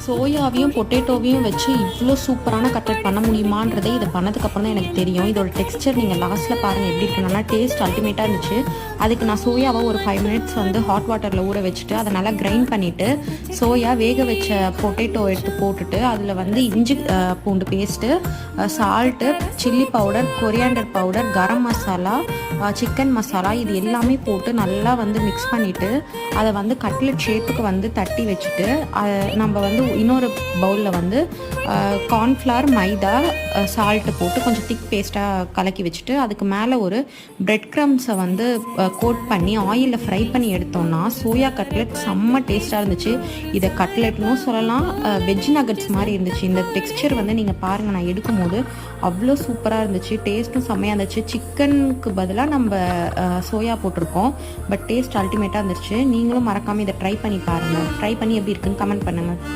சோயாவையும் பொட்டேட்டோவையும் வச்சு இவ்வளோ சூப்பரான கட்லெட் பண்ண முடியுமான்றதே இதை பண்ணதுக்கப்புறம் தான் எனக்கு தெரியும். இதோட டெக்ஸ்சர் நீங்கள் லாஸ்ட்டில் பாருங்கள் எப்படி இருக்கு. நல்லா டேஸ்ட் அல்டிமேட்டாக இருந்துச்சு. அதுக்கு நான் சோயாவை ஒரு 5 மினிட்ஸ் வந்து ஹாட் வாட்டரில் ஊற வச்சுட்டு அதை நல்லா கிரைண்ட் பண்ணிவிட்டு சோயா வேக வச்ச பொட்டேட்டோ எடுத்து போட்டுட்டு அதில் வந்து இஞ்சி பூண்டு paste, salt, chilli powder, coriander powder, garam masala, chicken masala இது எல்லாமே போட்டு நல்லா வந்து மிக்ஸ் பண்ணிவிட்டு அதை வந்து கட்லெட் ஷேப்புக்கு வந்து தட்டி வச்சுட்டு நம்ம வந்து இன்னொரு பவுலில் வந்து கார்ன்ஃப்ளவர், மைதா, சால்ட்டு போட்டு கொஞ்சம் திக் பேஸ்ட்டாக கலக்கி வச்சுட்டு அதுக்கு மேலே ஒரு பிரெட் க்ரம்ஸை வந்து கோட் பண்ணி ஆயிலில் ஃப்ரை பண்ணி எடுத்தோம்னா சோயா கட்லெட் செம்ம டேஸ்ட்டாக இருந்துச்சு. இதை கட்லெட்னும் சொல்லலாம், வெஜ் நகட்ஸ் மாதிரி இருந்துச்சு. இந்த டெக்ஸ்சர் வந்து நீங்கள் பாருங்கள், நான் எடுக்கும் போது அவ்வளோ சூப்பராக இருந்துச்சு. டேஸ்ட்டும் செம்மையாக இருந்துச்சு. சிக்கனுக்கு பதிலாக நம்ம சோயா போட்டிருக்கோம், பட் டேஸ்ட் அல்டிமேட்டாக இருந்துச்சு. நீங்களும் மறக்காமல் இதை ட்ரை பண்ணி பாருங்கள். ட்ரை பண்ணி எப்படி இருக்குன்னு கமெண்ட் பண்ணுங்கள்.